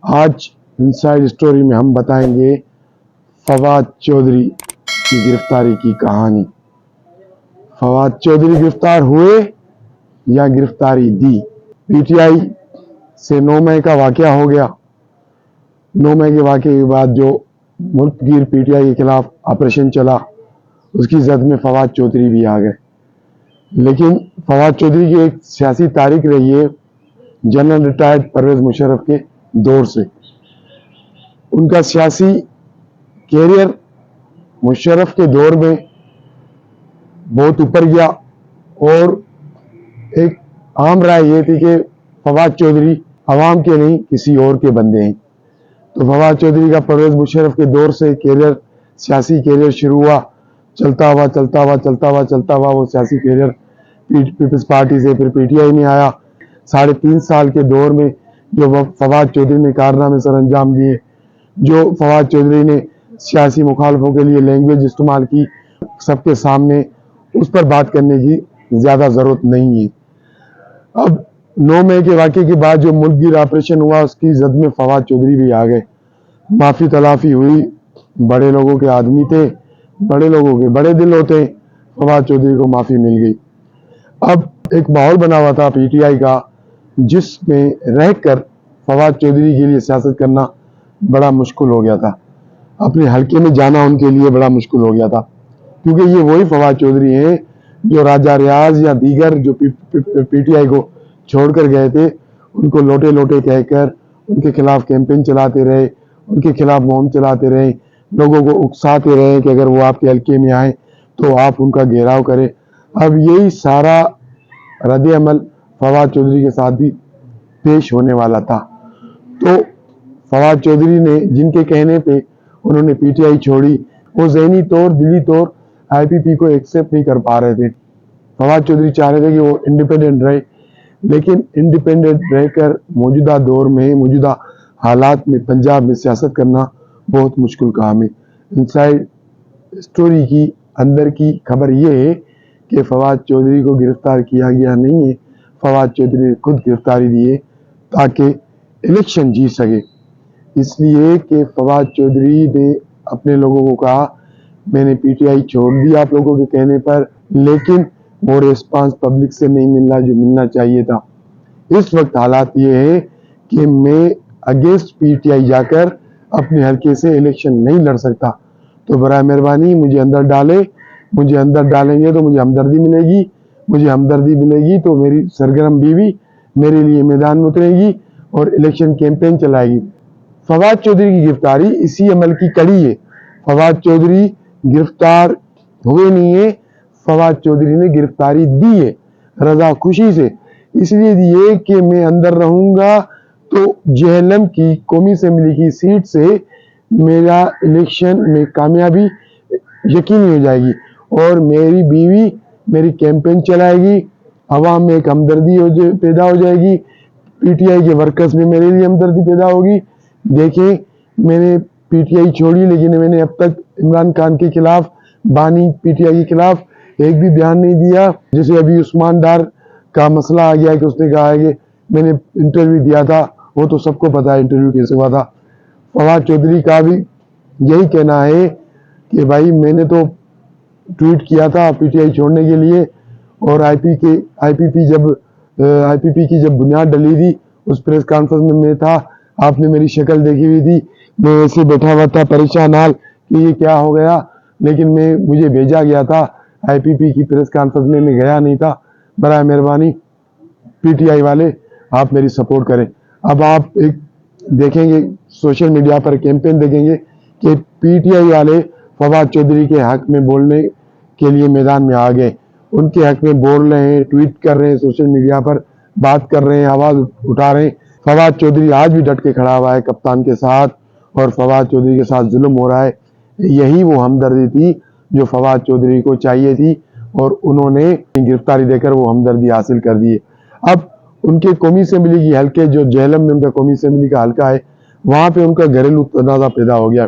آج inside story میں ہم بتائیں گے فواد چودھری کی گرفتاری کی کہانی۔ فواد چودھری گرفتار ہوئے یا گرفتاری دی؟ پی ٹی آئی سے 9 مئی کا واقعہ ہو گیا۔ 9 مئی کے واقعے کے بعد جو ملک گیر پی ٹی آئی کے خلاف آپریشن چلا، اس کی زد میں فواد چودھری بھی آ گئے۔ لیکن فواد چودھری کی ایک سیاسی تاریخ رہی ہے جنرل ریٹائرڈ پرویز مشرف کے دور سے۔ ان کا سیاسی کیریئر مشرف کے دور میں بہت اوپر گیا، اور ایک عام رائے یہ تھی کہ فواد چودھری عوام کے نہیں کسی اور کے بندے ہیں۔ تو فواد چودھری کا پرویز مشرف کے دور سے سیاسی کیریئر شروع ہوا، چلتا ہوا وہ سیاسی کیریئر پیپلز پارٹی سے پھر پی ٹی آئی میں آیا۔ 3.5 سال کے دور میں جو فواد چودھری نے کارنامے سر انجام دیے، جو فواد چودھری نے سیاسی مخالفوں کے لیے لینگویج استعمال کی، سب کے سامنے اس پر بات کرنے کی زیادہ ضرورت نہیں ہے۔ اب 9 مئی کے واقعے کے بعد جو ملک گیر آپریشن ہوا، اس کی زد میں فواد چودھری بھی آ گئے۔ معافی تلافی ہوئی، بڑے لوگوں کے آدمی تھے، بڑے لوگوں کے بڑے دل ہوتے ہیں، فواد چودھری کو معافی مل گئی۔ اب ایک ماحول بنا ہوا تھا پی ٹی آئی کا، جس میں رہ کر فواد چودھری کے لیے سیاست کرنا بڑا مشکل ہو گیا تھا، اپنے حلقے میں جانا ان کے لیے بڑا مشکل ہو گیا تھا، کیونکہ یہ وہی فواد چودھری ہیں جو راجہ ریاض یا دیگر جو پی ٹی آئی کو چھوڑ کر گئے تھے، ان کو لوٹے لوٹے کہہ کر ان کے خلاف کیمپین چلاتے رہے، ان کے خلاف مہم چلاتے رہے، لوگوں کو اکساتے رہے کہ اگر وہ آپ کے حلقے میں آئیں تو آپ ان کا گھیراؤ کریں۔ اب یہی سارا رد عمل فواد چودھری کے ساتھ بھی پیش ہونے والا تھا۔ تو فواد چودھری نے جن کے کہنے پہ انہوں نے پی ٹی آئی چھوڑی، وہ ذہنی طور دلی طور آئی پی پی کو ایکسیپٹ نہیں کر پا رہے تھے۔ فواد چودھری چاہ رہے تھے کہ وہ انڈیپینڈنٹ رہے، لیکن انڈیپینڈنٹ رہ کر موجودہ دور میں موجودہ حالات میں پنجاب میں سیاست کرنا بہت مشکل کام ہے۔ انسائیڈ اسٹوری کی اندر کی خبر یہ ہے کہ فواد چودھری کو گرفتار کیا گیا نہیں ہے، فواد چودھری نے خود گرفتاری دی ہے تاکہ الیکشن جیت سکے۔ اس لیے کہ فواد چودھری نے اپنے لوگوں کو کہا میں نے پی ٹی آئی چھوڑ دی آپ لوگوں کے کہنے پر، لیکن وہ ریسپانس پبلک سے نہیں مل رہا جو ملنا چاہیے تھا۔ اس وقت حالات یہ ہے کہ میں اگینسٹ پی ٹی آئی جا کر اپنے حلقے سے الیکشن نہیں لڑ سکتا، تو برائے مہربانی مجھے اندر ڈالیں گے تو مجھے ہمدردی ملے گی، مجھے ہمدردی ملے گی تو میری سرگرم بیوی میرے لیے میدان میں اترے گی اور الیکشن کیمپین چلائے گی۔ فواد چودھری کی گرفتاری اسی عمل کی کڑی ہے۔ فواد چودھری گرفتار ہوئے نہیں ہے، فواد چودھری نے گرفتاری دی ہے رضا خوشی سے، اس لیے دیے کہ میں اندر رہوں گا تو جہلم کی قومی اسمبلی کی سیٹ سے میرا الیکشن میں کامیابی یقینی ہو جائے گی، اور میری بیوی میری کیمپین چلائے گی، عوام میں ایک ہمدردی پیدا ہو جائے گی، پی ٹی آئی کے ورکرز میں میرے لیے ہمدردی پیدا ہوگی۔ دیکھیں میں نے پی ٹی آئی چھوڑی، لیکن میں نے اب تک عمران خان کے خلاف، بانی پی ٹی آئی کے خلاف ایک بھی بیان نہیں دیا۔ جیسے ابھی عثمان ڈار کا مسئلہ آ گیا کہ اس نے کہا ہے کہ میں نے انٹرویو دیا تھا، وہ تو سب کو پتا ہے انٹرویو کیسے ہوا تھا۔ فواد چودھری کا بھی یہی کہنا ہے کہ بھائی میں نے تو ٹویٹ کیا تھا پی ٹی آئی چھوڑنے کے لیے، اور آئی پی پی کی جب بنیاد ڈلی تھی اس پریس کانفرنس میں تھا، آپ نے میری شکل دیکھی ہوئی تھی، میں ایسے بیٹھا ہوا تھا پریشان حال کہ یہ کیا ہو گیا، لیکن مجھے بھیجا گیا تھا آئی پی پی کی پریس کانفرنس میں گیا نہیں تھا۔ برائے مہربانی پی ٹی آئی والے آپ میری سپورٹ کریں۔ اب آپ ایک دیکھیں گے سوشل میڈیا پر کیمپین دیکھیں گے کہ پی ٹی آئی والے فواد چودھری کے حق میں بولنے کے لیے میدان میں آ گئے، ان کے حق میں بول رہے ہیں، ٹویٹ کر رہے ہیں، سوشل میڈیا پر بات کر رہے ہیں، آواز اٹھا رہے ہیں۔ فواد چودھری آج بھی ڈٹ کے کھڑا ہوا ہے کپتان کے ساتھ، اور فواد چودھری کے ساتھ ظلم ہو رہا ہے۔ یہی وہ ہمدردی تھی جو فواد چودھری کو چاہیے تھی، اور انہوں نے گرفتاری دے کر وہ ہمدردی حاصل کر دی ہے۔ اب ان کے قومی اسمبلی کی حلقے جو جہلم میں ان کا قومی اسمبلی کا حلقہ ہے، وہاں پہ ان کا گھریلو تنازع پیدا ہو گیا۔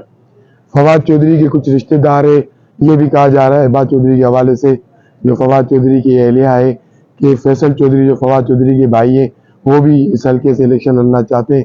فواد چودھری کے کچھ رشتہ دار ہیں، یہ بھی کہا جا رہا ہے احبا چودھری کے حوالے سے جو فواد چودھری کی اہلیہ ہے کہ فیصل چودھری جو فواد چودھری کے بھائی ہیں وہ بھی اس حلقے سے الیکشن لڑنا چاہتے ہیں۔